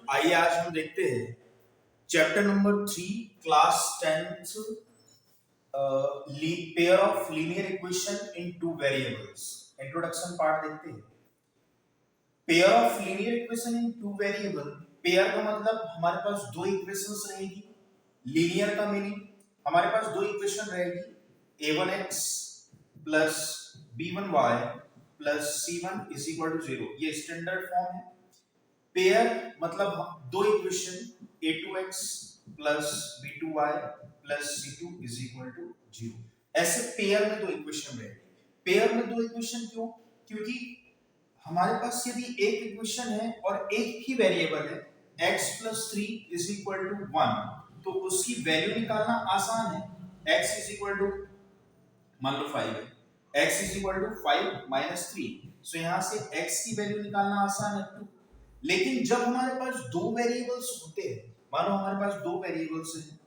आइए आज हम देखते हैं chapter number 3 class 10th pair of linear equation in two variables. Introduction part देखते हैं। Pair of linear equation in two variable, pair का मतलब हमारे पास दो इक्वेशंस रहेगी। लीनियर का मीनिंग हमारे पास दो इक्वेशन रहेगी, a1x plus b1y plus c1 is equal to 0। ये स्टैंडर्ड फॉर्म है। पेयर मतलब दो equation a2x plus b2y plus c2 is equal to 0। ऐसे पेयर में दो इक्वेशन रहेगी। पेयर में दो इक्वेशन क्यों? क्योंकि हमारे पास यदि एक इक्वेशन है और एक ही वेरिएबल है x plus 3 is equal to 1, तो उसकी वैल्यू निकालना आसान है। x इज इक्वल टू मान लो 5 है, x is equal to 5 minus 3, so यहां से x की वैल्यू निकालना आसान है 2। लेकिन जब हमारे पास दो वेरिएबल्स होते हैं, मानो हमारे पास दो वेरिएबल्स हैं,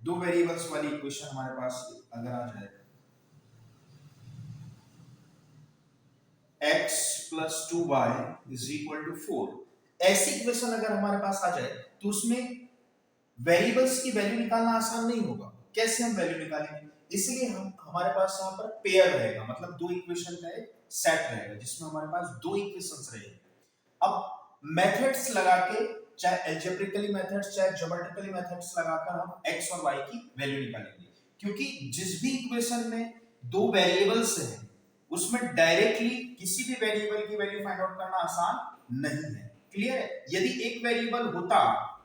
दो वेरिएबल्स वाली इक्वेशन हमारे पास अगर आ जाए x plus 2y is equal to 4, ऐसी इक्वेशन अगर हमारे पास आ जाए तो उसमें वेरिएबल्स की वैल्यू निकालना आसान नहीं होगा। कैसे हम वैल्यू निकालेंगे? इसलिए हमारे पास यहाँ पर पेयर रहेगा, मतलब दो इक्वेशन का एक सेट रहेगा जिसमें हमारे पास दो इक्वेशंस रहेंगे। अब मेथड्स लगा के, चाहे अलजेब्रिकली मेथड्स चाहे ज्योमेट्रिकली मेथड्स लगाकर हम x और y की वैल्यू निकालेंगे। क्योंकि जिस भी इक्वेशन में दो वेरिएबल्स हैं उसमें डायरेक्टली किसी भी वेरिएबल की वैल्यू फाइंड आउट करना आसान नहीं है। क्लियर है? यदि एक वेरिएबल होता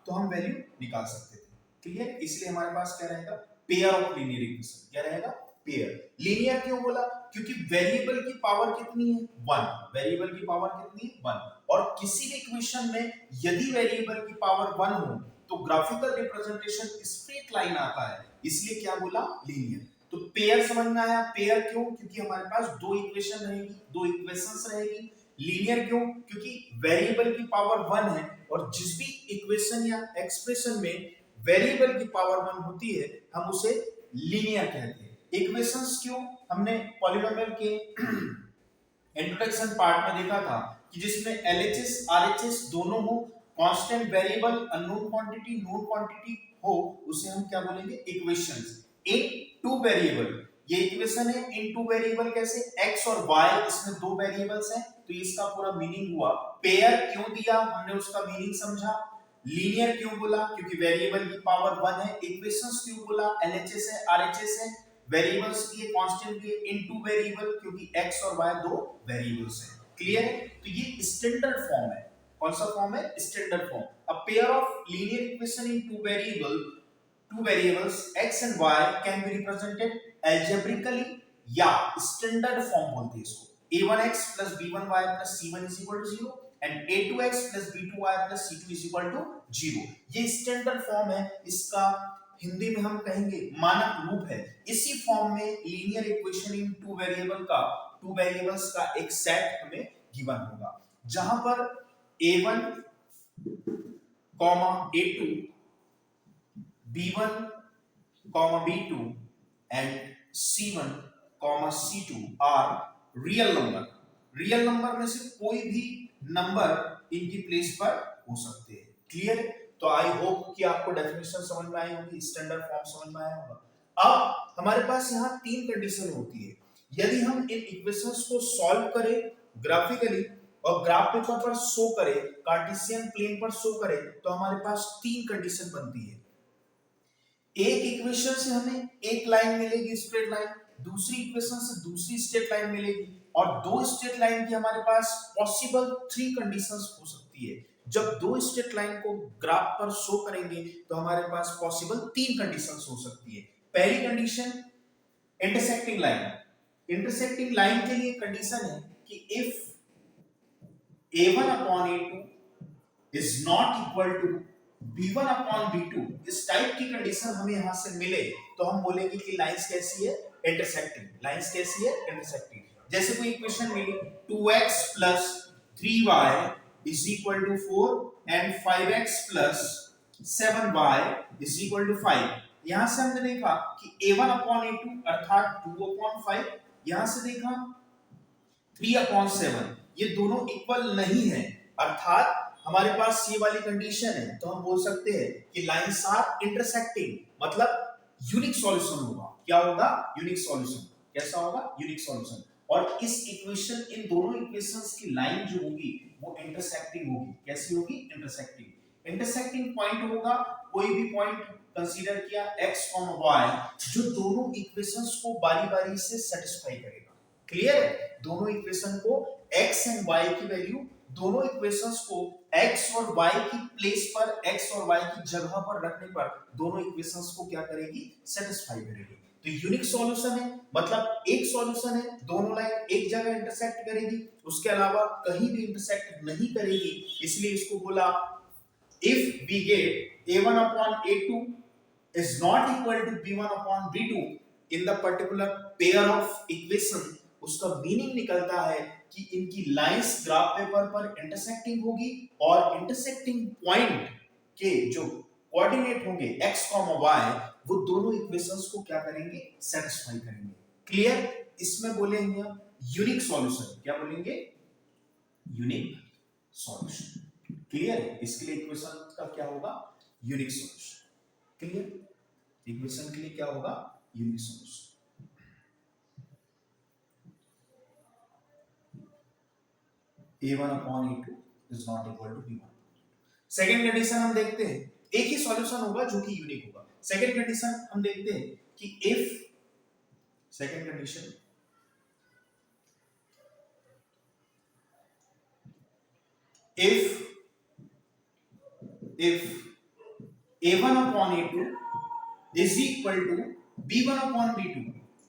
तो हम वैल्यू निकाल सकते थे। क्लियर? इसलिए हमारे पास क्या रहेगा? Pair of linear equation. क्या रहेगा? पेयर। लीनियर क्यों बोला? क्योंकि वेरिएबल की पावर कितनी है? 1। वेरिएबल की पावर कितनी है? 1। और किसी भी इक्वेशन में यदि वेरिएबल की पावर 1 हो तो ग्राफिकल रिप्रेजेंटेशन स्ट्रेट लाइन आता है, इसलिए क्या बोला? लीनियर। तो पेयर समझ में आया? पेयर क्यों? क्योंकि हमारे पास दो इक्वेशन रहेगी, दो इक्वेशंस रहेगी। लीनियर क्यों? क्योंकि वेरिएबल की पावर 1 है और जिस भी इक्वेशन या एक्सप्रेशन में वेरिएबल की पावर 1 होती है हम उसे लीनियर कहते हैं। इक्वेशंस क्यों? हमने पॉलिनोमियल के इंट्रोडक्शन पार्ट में देखा था कि जिसमें LHS RHS दोनों हो, constant variable unknown quantity known quantity हो, उसे हम क्या बोलेंगे? इक्वेशंस इन टू वेरिएबल। ये इक्वेशन है इन टू वेरिएबल। कैसे? x और y, इसमें दो वेरिएबल्स हैं, तो इसका पूरा मीनिंग हुआ। पेयर क्यों दिया हमने, उसका मीनिंग समझा। लीनियर क्यों बोला? क्योंकि वेरिएबल की पावर 1 है। इक्वेशंस क्यों बोला? LHS है RHS है, वेरिएबल्स की कांस्टेंट की इनटू वेरिएबल, क्योंकि x और y दो वेरिएबल्स हैं। क्लियर है? तो ये स्टैंडर्ड फॉर्म है। कौन सा फॉर्म है? Standard form. A pair of linear equation in two variables x and y can be represented algebraically या स्टैंडर्ड फॉर्म बोलते हैं इसको। a1x plus b1y plus c1 is equal to 0 and a2x plus b2y plus c2 is equal to 0। ये standard form है, इसका हिंदी में हम कहेंगे मानक रूप है। इसी फॉर्म में linear equation in two variables का एक सेट हमें गिवन होगा, जहां पर a1, a2, b1, b2 and c1, c2 are real number. Real number में से कोई भी नंबर इनकी प्लेस पर हो सकते हैं। क्लियर? तो आई होप कि आपको डेफिनेशन समझ में आई होगी, स्टैंडर्ड फॉर्म समझ में आया होगा। अब हमारे पास यहाँ तीन कंडीशन होती है। यदि हम इन इक्वेशंस को सॉल्व करें ग्राफिकली और ग्राफ पेपर पर शो करें, कार्टेशियन प्लेन पर शो करें, तो हमारे पास तीन कंडीशन बनती है। एक इक्वेशन से हमें एक लाइन मिलेगी, स्ट्रेट लाइन, दूसरी इक्वेशन से दूसरी स्ट्रेट लाइन मिलेगी, और दो स्ट्रेट लाइन की हमारे पास पॉसिबल 3 कंडीशंस हो सकती है। जब दो स्ट्रेट लाइन को ग्राफ पर शो करेंगे तो हमारे पास पॉसिबल 3 कंडीशंस हो सकती है। पहली condition intersecting line. Intersecting line के लिए कंडीशन है कि if a1 upon a2 is not equal to b1 upon b2, इस टाइप की कंडीशन हमें यहां से मिले तो हम बोलेंगे कि लाइंस कैसी है? इंटरसेक्टिंग। लाइंस कैसी है? इंटरसेक्टिंग। जैसे कोई equation milli 2x plus 3y is equal to 4 and 5x plus 7y is equal to 5। यहां से हमने देखा कि a1 upon a2 अर्थात 2 upon 5, यहां से देखा 3 upon 7, ये दोनों इक्वल नहीं है, अर्थात हमारे पास ये वाली कंडीशन है तो हम बोल सकते हैं कि लाइंस आर इंटरसेक्टिंग, मतलब यूनिक सॉल्यूशन होगा। क्या होगा? Unique solution. कैसा होगा? Unique solution. और इस इक्वेशन, इन दोनों इक्वेशंस की लाइन जो होगी वो इंटरसेक्टिंग होगी। कैसी होगी? इंटरसेक्टिंग। इंटरसेक्टिंग पॉइंट होगा कोई भी पॉइंट कंसीडर किया x, y, जो दोनों इक्वेशंस को बारी-बारी से सेटिस्फाई करेगा। क्लियर है? दोनों इक्वेशन को x एंड y की वैल्यू, दोनों इक्वेशंस को x और y की प्लेस पर, x और y की जगह पर रखने पर दोनों इक्वेशंस को क्या करेगी? सेटिस्फाई करेगी। तो यूनिक सॉल्यूशन है, मतलब एक सॉल्यूशन है, दोनों लाइन एक जगह इंटरसेक्ट करेगी, उसके अलावा कहीं भी इंटरसेक्ट नहीं करेगी, इसलिए इसको बोला if we get a1 upon a2 is not equal to b1 upon b2 in the particular pair of equation, उसका मीनिंग निकलता है कि इनकी लाइंस ग्राफ पेपर पर इंटरसेक्टिंग होगी और इंटरसेक्टिंग पॉइंट के जो कोऑर्डिनेट होंगे x, y, वो दोनों इक्वेशंस को क्या करेंगे? सेटिस्फाई करेंगे। क्लियर? इसमें बोलेंगे हम यूनिक सॉल्यूशन। क्या बोलेंगे? Unique solution. क्लियर है? इसके लिए इक्वेशन का क्या होगा? Unique solution. क्लियर? इक्वेशन के लिए क्या होगा? Unique solution. a1 upon a2 is not equal to b1। Second condition हम देखते हैं, एक ही सॉल्यूशन होगा जो कि यूनिक होगा। सेकेंड कंडीशन हम देखते हैं कि if, second condition, if a1 upon a2 is equal to b1 upon b2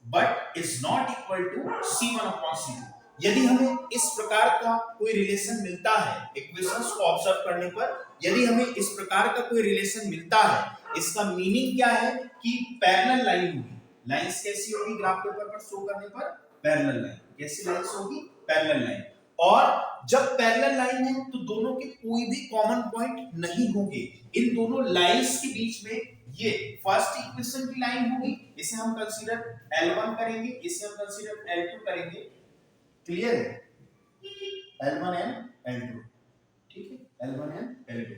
but is not equal to c1 upon c2, यदि हमें इस प्रकार का कोई रिलेशन मिलता है, इक्वेशंस को ऑब्जर्व करने पर यदि हमें इस प्रकार का कोई रिलेशन मिलता है, इसका मीनिंग क्या है कि पैरेलल लाइन होगी। लाइंस कैसी होगी? ग्राफ पेपर पर शो करने पर पैरेलल लाइन। कैसी लाइंस होगी? Parallel line. और जब पैरेलल लाइन है तो दोनों के कोई भी कॉमन पॉइंट नहीं होंगे। इन दोनों लाइंस के बीच में ये फर्स्ट इक्वेशन की लाइन होगी, इसे हम कंसीडर L1 करेंगे, इसे हम कंसीडर L2 करेंगे। क्लियर है? L1 एंड L2, ठीक है? L1 एंड L2,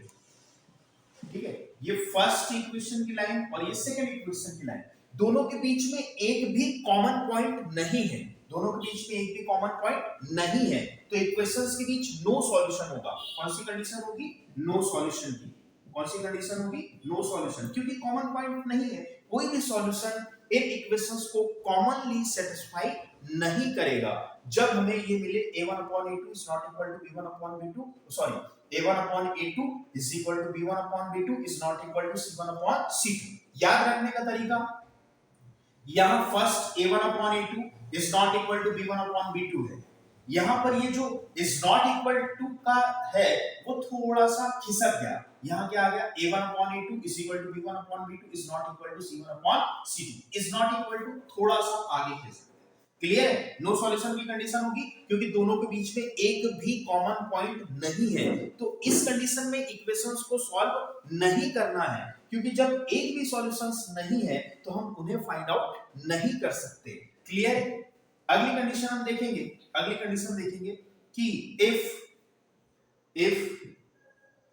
ठीक है? ये फर्स्ट इक्वेशन की लाइन और ये सेकंड इक्वेशन की लाइन, दोनों के बीच में एक भी कॉमन पॉइंट नहीं है। दोनों के बीच में एक भी कॉमन पॉइंट नहीं है, तो इक्वेशंस के बीच नो सॉल्यूशन होगा। कौन सी कंडीशन होगी? नो सॉल्यूशन की। कौन सी कंडीशन होगी? नो सॉल्यूशन, क्योंकि कॉमन पॉइंट नहीं है। कोई भी सॉल्यूशन इन इक्वेशंस को कॉमनली सेटिस्फाई नहीं करेगा। जब हमें ये मिले a1 upon a2 is not equal to b1 upon b2, sorry, a1 upon a2 is equal to b1 upon b2 is not equal to c1 upon c2। याद रखने का तरीका, यहां first a1 upon a2 is not equal to b1 upon b2 है। यहां पर ये जो is not equal to का है वो थोड़ा सा खिसक गया। यहां क्या आ गया? a1 upon a2 is equal to b1 upon b2 is not equal to c1 upon c2। is not equal to थोड़ा सा आगे खिसक। क्लियर है? नो सॉल्यूशन की कंडीशन होगी क्योंकि दोनों के बीच में एक भी कॉमन पॉइंट नहीं है। तो इस कंडीशन में इक्वेशंस को सॉल्व नहीं करना है, क्योंकि जब एक भी सॉल्यूशंस नहीं है तो हम उन्हें फाइंड आउट नहीं कर सकते। क्लियर है? अगली कंडीशन हम देखेंगे, अगली कंडीशन देखेंगे कि इफ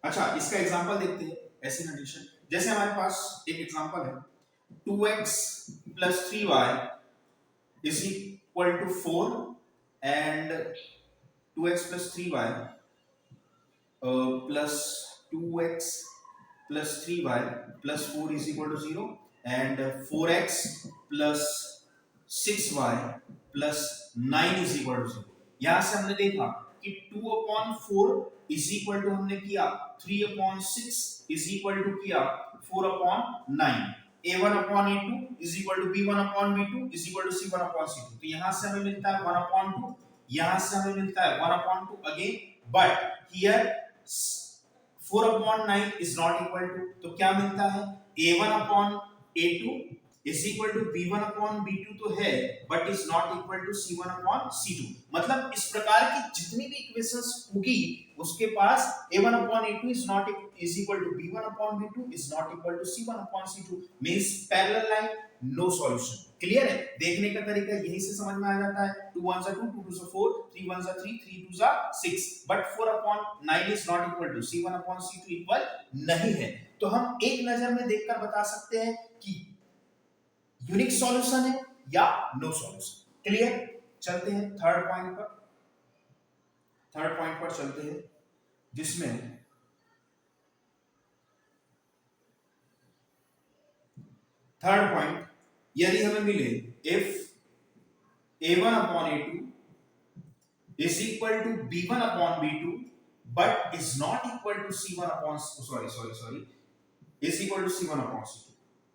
अच्छा, इसका एग्जांपल देखते हैं। ऐसी कंडीशन जैसे हमारे पास एक एग्जांपल है 2x + 3y is equal to 4 and 2x plus 3y plus 2x plus 3y plus 4 is equal to 0 and 4x plus 6y plus 9 is equal to 0। यहां से हमने देखा कि 2/4 is equal to हमने किया 3/6 is equal to किया 4/9। a1 upon a2 is equal to b1 upon b2 is equal to c1 upon c2। तो यहां से हमें मिलता है 1/2, यहां से हमें मिलता है 1/2 again, but here 4/9 is not equal to, तो क्या मिलता है? a1 upon a2 is equal to b1 upon b2 तो है but is not equal to c1 upon c2। मतलब इस प्रकार की जितनी भी इक्वेशंस होगी उसके पास a1 upon a2 is not is equal to b1 upon b2 is not equal to c1 upon c2 means parallel line, no solution. Clear है? देखने का तरीका यही से समझ में आ जाता है। 2 1 2 2 2 4 3 1 3 3 2 6 but 4 upon 9 is not equal to c1 upon c2 equal नहीं है। तो हम एक नजर में देखकर बता सकते हैं कि यूनिक सॉल्यूशन है या नो सॉल्यूशन। क्लियर? चलते हैं थर्ड पॉइंट पर। थर्ड पॉइंट पर चलते हैं जिसमें थर्ड पॉइंट, यदि हमें मिले if a1 upon a2 is equal to b1 upon b2 but is not equal to c1 upon is equal to c1 upon c2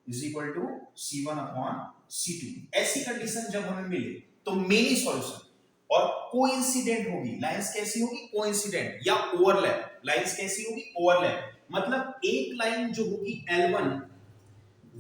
is equal to c1 upon c2, ऐसी condition जब हमें मिले तो many solution और coincident होगी। Lines कैसी होगी? Coincident या ओवरलैप। लाइंस कैसी होगी? ओवरलैप। मतलब एक लाइन जो होगी L1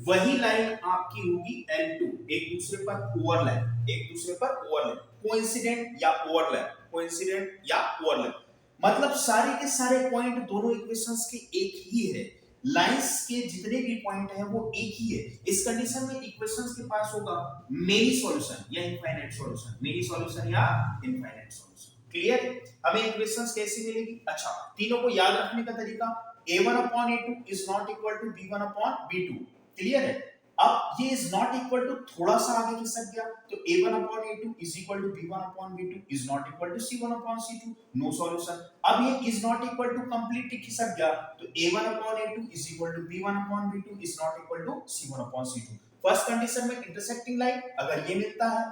वही लाइन आपकी होगी L2, एक दूसरे पर ओवरलैप, एक दूसरे पर ओवरलैप, कोइंसिडेंट या ओवरलैप, कोइंसिडेंट या ओवरलैप। मतलब सारे के सारे पॉइंट दोनों इक्वेशंस के एक ही है, लाइंस के जितने भी पॉइंट हैं वो एक ही है। इस कंडीशन में इक्वेशंस के पास होगा मेनी सॉल्यूशन या इनफाइनाइट सॉल्यूशन, मेनी सॉल्यूशन या इनफाइनाइट सॉल्यूशन। क्लियर? हमें इक्वेशंस कैसी मिलेगी? अच्छा, तीनों को याद रखने का तरीका, a1 upon a2 is not equal to b1 upon b2। Clear है? अब ये इज नॉट इक्वल टू थोड़ा सा आगे खिसक गया तो a1 upon a2 is equal to b1 upon b2 is not equal to c1 upon c2, no solution. अब ये is not equal to completely खिसक गया तो a1 upon a2 is equal to b1 upon b2 is not equal to c1 upon c2। First condition में intersecting line अगर ये मिलता है,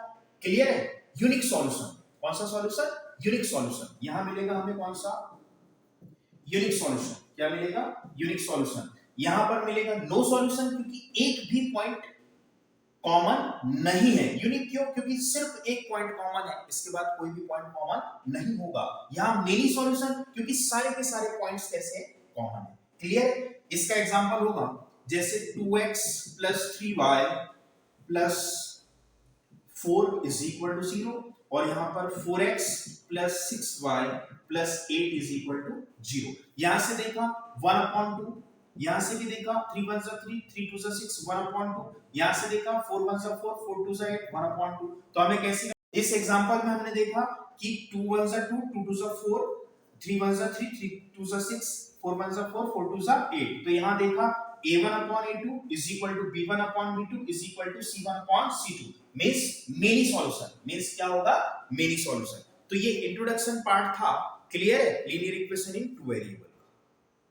क्लियर है, यूनिक सॉल्यूशन। कौन सा सॉल्यूशन? Unique solution. यहां मिलेगा हमें कौन सा? Unique solution. क्या मिलेगा? Unique solution. यहां पर मिलेगा नो सॉल्यूशन क्योंकि एक भी पॉइंट कॉमन नहीं है। यूनिक क्यों? क्योंकि सिर्फ एक पॉइंट कॉमन है, इसके बाद कोई भी पॉइंट कॉमन नहीं होगा। यहां मेनी सॉल्यूशन क्योंकि सारे के सारे पॉइंट्स कैसे कॉमन है। क्लियर? इसका एग्जांपल होगा जैसे 2x + 3y + 4 is equal to 0 और यहां पर 4x + 6y + 8 is equal to 0। यहां से देखा 1/2, यहां से भी देखा 3 1 3 3 2 6 1/2, यहां से देखा 4 1 4 4 2 8 1/2। तो हमें कैसे, इस एग्जांपल में हमने देखा कि 2 1 2 2 2 4 3 1 3 3 2 6 4 1 4 4 2 8। तो यहां देखा a1 upon a2 is equal to b1 upon b2 is equal to c1 upon c2 means many solution. Means क्या होगा? Many solution. तो ये इंट्रोडक्शन पार्ट था। क्लियर है? Linear equation in two variable.